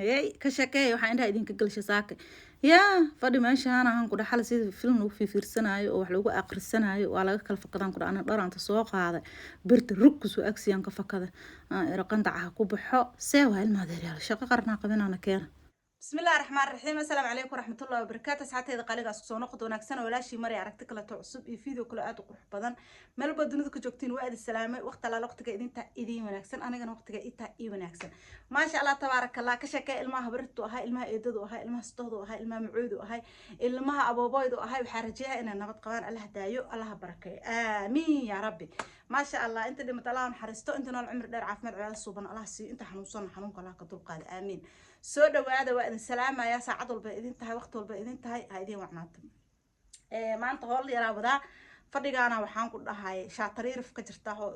هاي كشكاية waxaan indhaha idinka galsha saaka yaa fadhi meeshaan aan ku dhaxal sida film lagu fiirsanayo oo wax lagu aqrisanayo waa laga kala fakadaan ku dhaana dharanta soo qaaday birta rugku soo agsiyaan ka fakada raqandaca ku baxo see waa ilmadeeyaal shaqo qarna qabinana keena بسم الله الرحمن الرحيم السلام عليكم ورحمة الله وبركاته ساعتها إذا قالك أسكسون نقد ونكسن ولا شيء مري عرفتك لا تعصب يفيدو كل آت وقرح بدن ما بدون ذوك جوكتين وقت السلامة وقت على وقتك إذا أنت إذا ونكسن أنا جن وقتك إنت إيه ونكسن ما شاء الله تبارك الله كشكاء الماء برتو هاي الماء إددو هاي الماء استهدو هاي الماء معودو هاي الماء أبو بيضو هاي وحرجيها إن النبض قوان الله دايو الله بركة آمين يا ربي ما شاء الله أنت اللي مطلعون حرستو أنت نال عمر دار عافمد على الصوبان الله سي أنت حنوصلنا حنونك الله كدول قال آمين soo dhawaada waa idin salaamaya saacad walba idin tahay waqti walba idin tahay ha idin wacnaato maanta hool yaraa wadaa fadhigaana waxaan ku dhahay shaatariirif ka jirta oo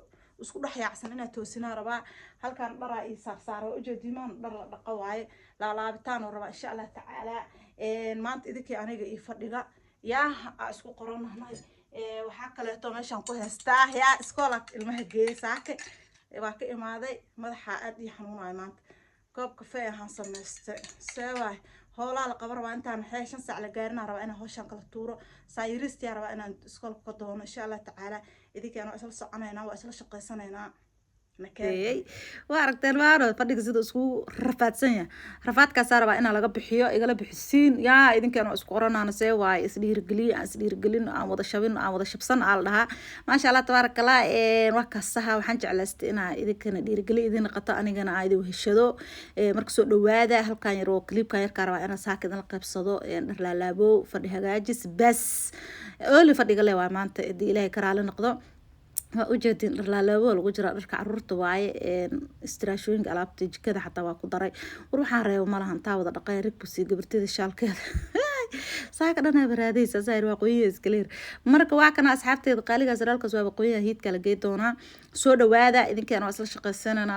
isku dhex yaacsan inaa toosinaa rabaa halkan dharaa ii saarsaaro ujeedimaan dhar la dhaqo waaye laalaabitaan oo rabaa insha Allah tacaala maanta idinkii aniga ii fadhiga yaa isku qoranahay waxaa kaleeto meeshaan ku heystaa yaa iskoolad ilmaha geeyay saake waa ka imaaday madaxa aad ii xanuunayo maanta كوب كافيه هنسمست سواي هولا القبر وأنت محيش نسع لجارنا ربع أنا هوشان كلا تورو سايرست يا ربع أنا سكول قدوم إن شاء الله تعالى إذا كانوا أسأل صعنا هنا وأسأل شقة سنة هنا مكان واركتين وارد فديك زيد اسكو رفات سنة رفات كسر بقى أنا لقى بحيو إقلا بحسين يا إذا كانوا اسكورنا أنا سوا يصير قلين أو وضع شبين أو وضع شبصن على لها ما شاء الله تبارك الله وكسها وحنج على استنا إذا كان دير قلي إذا نقطع أنا جنا عادي وهالشدو مركزو لواده هل كان يروح كليب كان يركع أنا ساكن القب صدو لا لابو فديها جاجس بس أولي فديك اللي وما أنت دي إلهي كرالة نقضو وجدين لالو lagu jira dharka carruurta waaye istiraashooyinka alaabta jikada xataa waa ku daray ruuxa reeyo malahan taa wada dhaqay ribsi gabartida shaalkeeda saaka dhana baraadaysa sayr waa qoyay iskaleer marka waa kana asxaabteeda qaaliga saraalkaas waa qoyay hiidka la geey doona soo dhawaada idinkeena waa isla shaqaysanana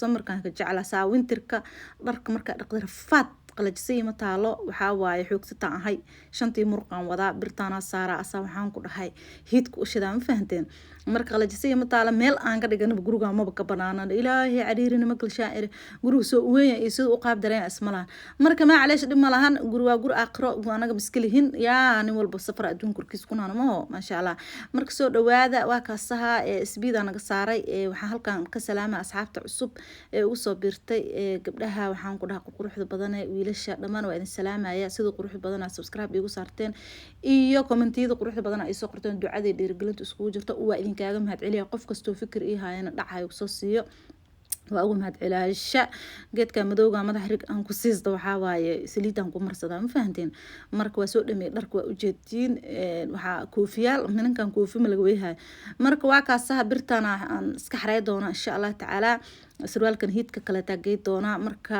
samarka ka jecla saa winterka dharka marka dhaqdir faad qalajisay ma taalo waxa waaye xoogta ahay shantii murqan wada birtaana saara asa waxaan ku dhahay hiidku u shidaa ma fahanteen marka qalajisay ma taalo meel aan ka dhigan guriga ma ka banaanaan ilaahay cariirina ma kal shaacir guriga soo weyn ay sida u qaab dareen asmalaan marka ma caleesh dhib ma lahan guriga gur aqro anaga miskilihin yaa nin walba safar adduun kurkiis kuna ma ma sha Allah marka soo dhawaada waa kaasaha isbiida naga saaray waxaan halkan ka salaamay asxaabta cusub ee ugu soo biirtay gabdhaha waxaan ku dhahay quruxda badan wiilasha dhamaan waa idin salaamaya sida quruxda badan subscribe igu saarteen iyo commentiyada quruxda badan ay soo qorteen ducada dhiirigelinta isku jirto waa idin kaaga mahad celiya qof kasto fikir ii haayana dhacayo soo siiyo waa ugu mahad celaasha geedka madowga madax rig aan ku siisdo waxa waaye saliidan ku marsadaa ma fahanteen marka waa soo dhamay dharka waa u jeedtiin waxa koofiyaal minankan koofi ma laga weeyahay marka waa kaasaha birtana aan iska xareey doona insha Allah tacaala sarwaalkan hiidka kala taagay doona marka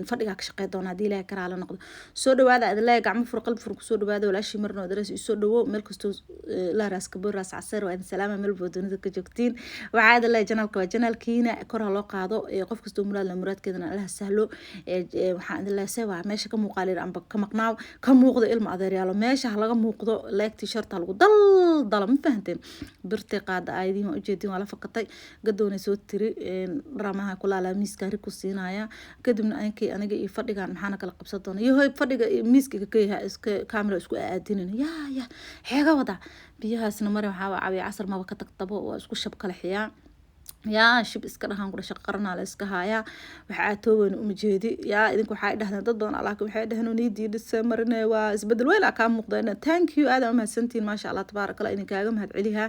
fadhiga ka shaqeey doona hadii ilaahay karaala noqdo soo dhawaada adlaa gacmo fur qalb fur ku soo dhawaada walaashi marno daras soo dhawo meel kasto la raas ka bor raas casar waa salaama meel boodonida ka joogtiin waxa adlaa janaalka waa janaalkiina kor loo qaado qof kasto muraad la muraadkeedana Allah sahlo waxa adlaa sewa meesha ka muuqaaleer amba ka maqnaaw ka muuqdo ilma adeeryaalo meesha laga muuqdo like t-shirt lagu dal ma fahanteen birti qaada aydiin u jeedin wala faqatay gadoona soo tiri drama kula la miiska ri ku siinaya kadibna aankii aniga iyo fadhigan maxaan kala qabsan doonaa iyo fadhiga miiska ka yahay iska camera isku aadinin ya xeega wada biyahaasna mar waxa caawiya casar ma ka tagtabo oo isku shab kala xiyaa yaa shib iska dhahan ku shaqo qarana la iska haya waxa tooban u jeedi yaa idinku waxa dhahdaan dad badan Allah waxay dhahdaan niidii dhisamarna waa isbedel weyn ka muuqda thank you aad ama santiin ma sha Allah tabarakallah in kaaga mahad celiha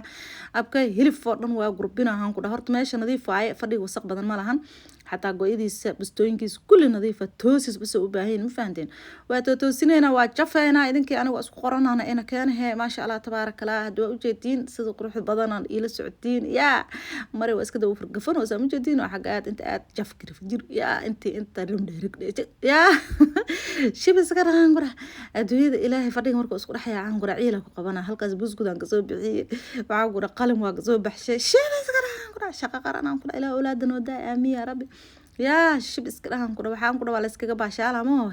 abkay hilif fadhan waa gurbinahan ku horta meesha nadiif waaye fadhiga wasaq badan ma lahan حتى قويديس بستوينكيس كل نظيفة توسيس بس وباهين مفهمتين وتوسينينا وجفينا إذن كي أنا وأسقرنا أنا كان هي ما شاء الله تبارك الله دو جدين صدق روح بدنا إلى السعودين يا مري واسكده وفرقفون وسام جدين وحاجات أنت قاعد جفكر في جير يا أنت رم دهرك يا شي بس كده عنقرة أدويد إلهي فردي مركو أسقر حيا عنقرة عيلة وقبنا هالكاس بوزقود عنقزوب بعي وعنقرة قلم وعنقزوب بحشة شي بس كده عنقرة شقة قرنا عنقرة إلى أولادنا ودا آمين يا ربي يا شب إسكرهم كده وحام كده ولا إسكجا باشالها ما هو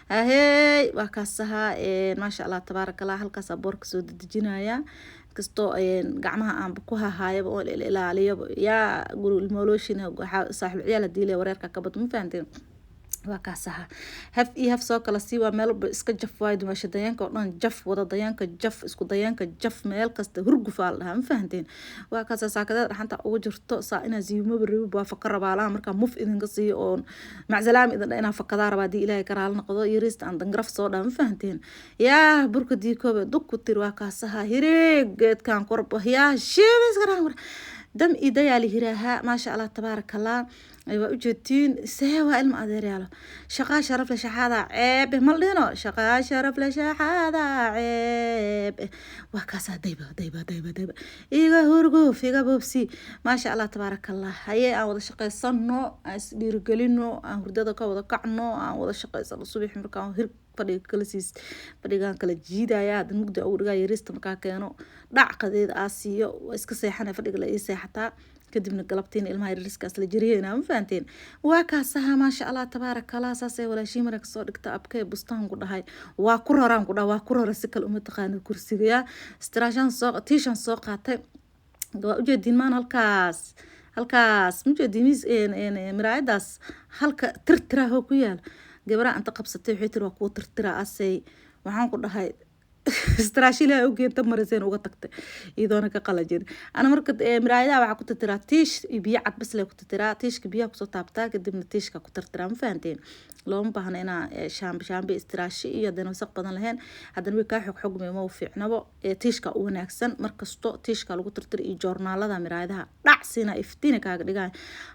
هي وكاسها ما شاء الله تبارك الله هالكاس بورك سود الجناية كستو قعمها عم بكوها هاي بقول إلى عليا يا قولوا المولوشين صاحب العيال الديلة وريرك كبت مفهمتين waa kaasaha haf iyo haf soo kala sii waa meel walba iska jaf waayo dumaasho dayaanka oo dhan jaf wada dayaanka jaf isku dayaanka jaf meel kasta hurgufaa la dhahaa ma fahanteen waa kaasa saakadada dhaxanta ugu jirto saa inaa ziyumaba rabi waa fakar rabaalaha markaa muf idinka siiyo oon macsalaam idin dha inaa fakadaa rabaa haddii ilaahay karaal noqdo yariista aan dangaraf soo dhaha ma fahanteen yaa burka diikoobe dug ku tiri waa kaasaha hireeg geedkan korba yaa shiibiska dhan dam idayaa la yiraahaa maasha allah tabaaraka allah waa ujeedtiin see waa ilma adeeryaalo shaqaa sharaf la shaxaada ceebe mal dhino shaqaa sharaf la shaxaada ceebe waa kaasaa dayba iga hurguf iga boobsi maasha allah tabaaraka allah hayee aan wada shaqaysano aan isdhiirigelino aan hurdada ka wada kacno aan wada shaqaysano subaxi markaan hir fadhiga kala siis fadhigaan kala jiidaya hadan mugda ugu dhigaa yariista markaa keeno dhac qadeed aa siiyo waa iska seexana fadhiga la ii seexataa kadibna galabtiin ilmaha yariiskaas la jariyayna ma fahanteen waa kaasaha maasha allah tabaaraka allah saasay walaashii marag soo dhigta abkee bustaan ku dhahay waa ku raraan ku dhaha waa ku rara si kale uma taqaano kursiga istiraashan soo tiishan soo qaatay waa ujeedin maan halkaas mujeedimis miraayadaas halka tirtiraho ku yaal gabadha anta qabsatay waxay tiri waa kuwa tirtira asay waxaan ku dhahay استراشيلها اوكي انت مرسين uga tagtay iidoona ka qalajin ana marka miraayada waxa ku tirtiraa tiish biyo cad bas leh ku tirtiraa tiishka biyo ku soo taabtaa kadibna tiishka ku tirtiraa ma fahanteen looma baahna ina shaambe istiraashi iyo hadan wasaq badan lahayn hadan way ka xog ma u fiicnabo tiishka u wanaagsan markasto tiishka lagu tirtir iyo joornaalada miraayadaha dhacsina iftiina kaaga dhigaan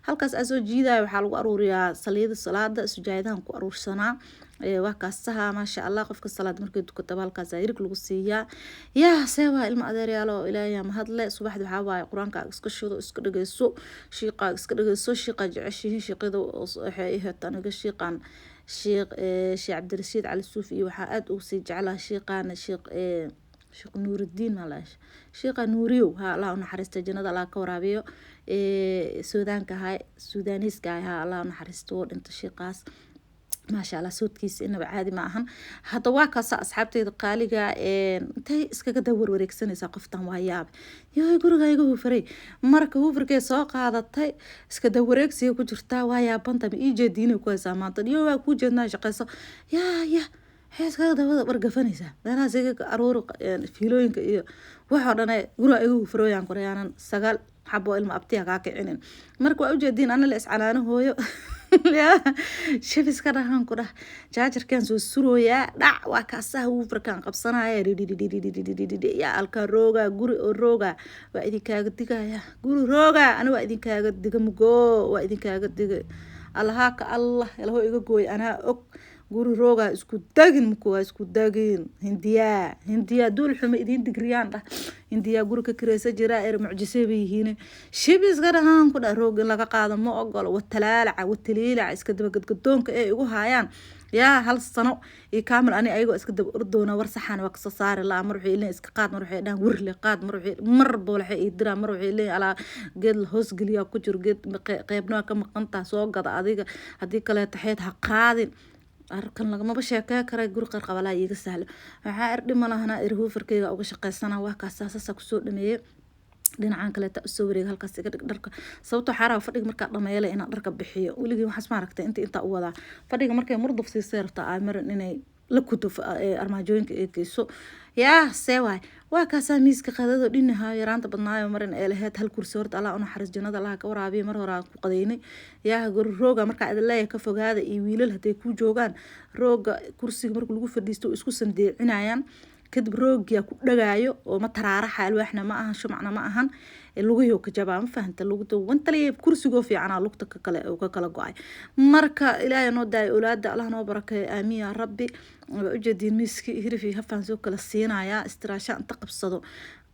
halkaas asoo jiidayo waxa lagu aruuriyaa saliida salaada sujaayadahan ku aruursanaa waa kaasaha maasha allah qofka salaad markay dukato halkaas ayrig lagu siiyaa yaa seewa ilma adeeryaalo ilaahay ma hadle subaxda waxa waaye quraanka iska shido iska dhageyso shiiqa jeceshiin shiiqada waxay heetan iga shiiqan sheekh Cabdirashiid Cali Suufi iyo waxa aad u sii jeclaa shiiqana sheekh Nuuruddin malash sheekha Nuuriyo ha Allah naxariista jannada Allah ka waraabiyo Suudaanka hay Suudaaniiska hay Allah naxariisto dhinta sheekhaas ما شاء الله صوتكيس إنه عادي معهن هذا واقع أصحابتي قاليجا تي إسكا كدور وريكسني سقفتهم وهياب يقولوا جايجو فري مرك هو فرق ساق هذا تي إسكا دوريكس يكون جرتا وهياب أنت بيجي دينه كويس ما تدي يو أكو جنا شقيصة يا هيس كذا ورقفني سا أنا زي أرور فيلوين كي واحد أنا يقولوا أيوه فري عن كوريانا سجل حبوا ilma abtiya ka kicinin marka waa u jeedin ana la iscalaano hooyo shafiska dhahan ku dhah jaajarkan soo surooya dhac waa kaasaha uu farkan qabsanaya ya alka rooga guri oo rooga waa idinkaaga digaya guri rooga ana waa idinkaaga diga mugo waa idinkaaga diga allaha ka allah ilaho iga gooy ana og guri rooga isku dagin muku waa isku dagin hindiya dul xuma idin digriyaan dhah hindiya guri ka kireysa jira mucjisay yihiin shibis garahan ku dha roog in laga qaado ma ogol wataliila iska daba gadgadoonka ee ugu haayaan yaa hal sano iyo kaamil ani ayago iska daba ordoona war saxan waa ka saari la mar wixii ilaa iska qaad mar wixii dhan wirle qaad mar wixii mar boolaxay ii dira mar wixii ilaa ala geed la hoos galiya ku jir geed qaybna ka maqanta soo gada adiga hadii kale taxeed ha qaadin arkan lagama sheekay karay guri qarqabalaa iiga sahlo waxa ardhi malahana irhu farkeyga uga shaqeysana waa kaasaasa ku soo dhameeyay dhinacan kale ta soo wareeg halkaas iga dhig dharka sababtoo xaraa fadhiga marka dhameeyay in dharka bixiyo waligeey waxaas ma aragtay inta u wada fadhiga markay murduf sii seerta ay mar inay la kutuf armaajooyinka ee keyso yaa seeway waa kaasa miiska qadada dhinaha yaraanta badnaayo marin ee lahayd hal kursi horta Allah una xaris jannada Allah ka waraabiyo mar hore ku qadeynay yaa guri rooga marka aad leeyahay ka fogaada iyo wiilal haday ku joogan rooga kursiga marka lagu fadhiisto isku sandeecinayaan kadib roogiya ku dhagaayo oo ma taraaraxa alwaaxna ma ahan shumacna ma ahan luguyo ka jabaa ma fahanta lugudo wantaliye kursigo fiican lugta ka kala go'ay marka ilaahay noo daay awlaada Allah noo barakeeyo aamiin ya rabbi ujeedin miski hirfi hafan soo kala siinaya istiraasha inta qabsado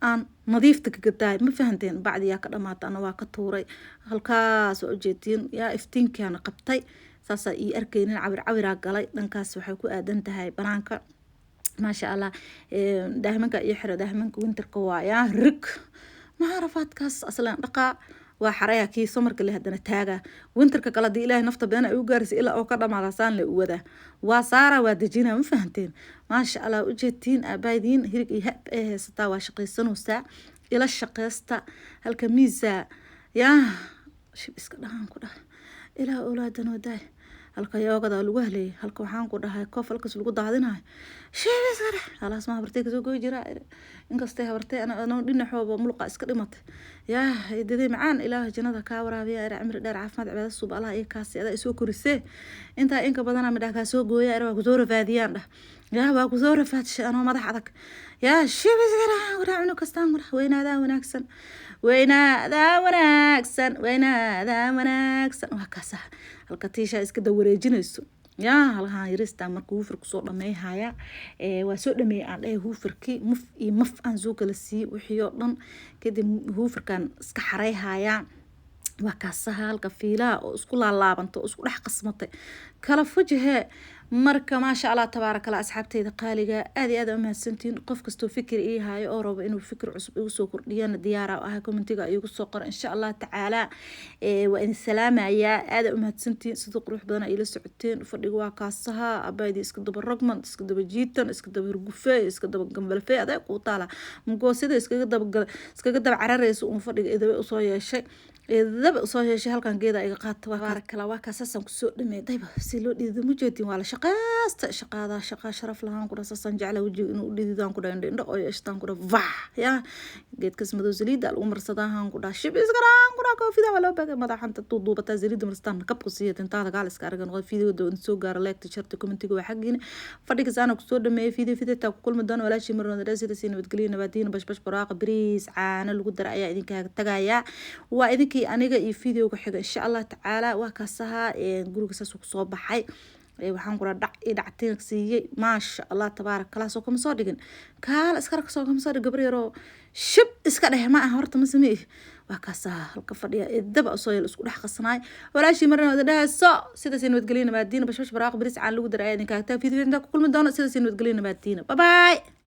aan nadiifta ka gadaay ma fahanteen bacdiya ka dhamaata ana waa ka tuuray halkaas ujeedin yaa iftiinkan qabtay saasa ii arkeenin cabir galay dhankaas waxay ku aadan tahay banaanka ما شاء الله دائما يحرى دائما وينتر قوايا رك ما عرفت كاس اصلا دقا وحريا كي سمر كله هدنا تاغا وينتر كلا دي الله نفط بينا او غارس الا او كدما لسان لا ودا وساره وادجينا ما فهمتين ما شاء الله وجهتين ابايدين هيك يهب ستا واشقيسن وسا الى الشقيستا الكميزه يا شي اسك دهان كدا الى اولادنا وداي halka yoogada lagu helay halka waxaan ku dhahay koof halkaas lagu daadinayo sheebis gara halaas ma habartay kasoo goy jira inkastay habartay ana dhinaxooba mulqa iska dhimatay yaa eedaday macaan ilaahay jannada ka waraabiya ira cimri dheer caafimaad cibaadada sub allah iyo kaasi ada isoo korisay inta inka badana midha ka soo gooya ira ku soo rafaadiyaan dhah yaa waa ku soo rafaadshay anoo madax adag yaa sheebis gara waraa cunug kastaan waraa weynaada wanaagsan waa kaasa halka tiisha iska dawareejinayso yaa halkaan yarista marka huufar kusoo dhameeyhaya waa soo dhameeyay aan dhahay huufarkii muf iyo maf aan soo kala siiyey wixii oo dhan kadib huufarkan iska xareyhaya waa kaasaha halka fiilaha oo isku laalaabanto oo isku dhex qasmatay kala fujahee marka maasha allah tabaarakallah asxaabteyda qaaliga aad iyo aad u mahadsantiin qof kastoo fikir ii haayo oo rabo inuu fikir cusub igu soo kordhiyana diyaara ah commentiga igu soo qor insha allah tacaala waa idin salaamayaa aad u mahadsantiin sidoo qurux badan ay la socoteen fadhiga waa kaasaha abaydi iska daba rogman iska daba jiitan iska daba hurgufay iska daba gambalfay aday ku taala mugoosida iskaga daba carareyso uu fadhiga idaba u soo yeeshay idaba soo yeeshay halkan geeda iga qaata waa barakala waa kaasasan ku soo dhameedayba si loo dhiido ma jeedin waa la shaqaasta shaqa sharaf lahaan ku rasasan jecla wajiga inuu dhididaan ku dhayn indho oo yeeshtaan ku vah ya geedkas madow saliida lagu marsadaan ku dhaa shibis garaan ku dhaa koofida wala baga madaxanta duubata saliida marstaan kabku siiyay intaada gaal iska argan qod fiidiyada oo soo gaar like t-shirt commentiga waa xaqiina fadhiga saana ku soo dhameeyay fiidiyo ta ku kulmi doon walaashii marnada raasida si nabadgelyo nabaadiina bash baraaqa bariis caana lagu dar ayaa idinka tagaya waa idinki aniga iyo fiidiyowga xiga insha allah tacaala waa kaasaha guriga saas ku soo baxay waxaan kula dhactiin siiyay maasha allah tabaaraka kala soo kama soo dhigin kaala iska soo kama soo dhig gabar yaro shib iska dheh ma aha horta ma sameey waa kaasaha halka fadhiya idaba soo yeel isku dhex qasnaay walaashii marnada dhaaso sida si nabadgelyo nabaadiina bash baraaqa bariis caan lagu dar ayaa idinka fiidiyowga ku kulmi doona sida si nabadgelyo nabaadiina bye bye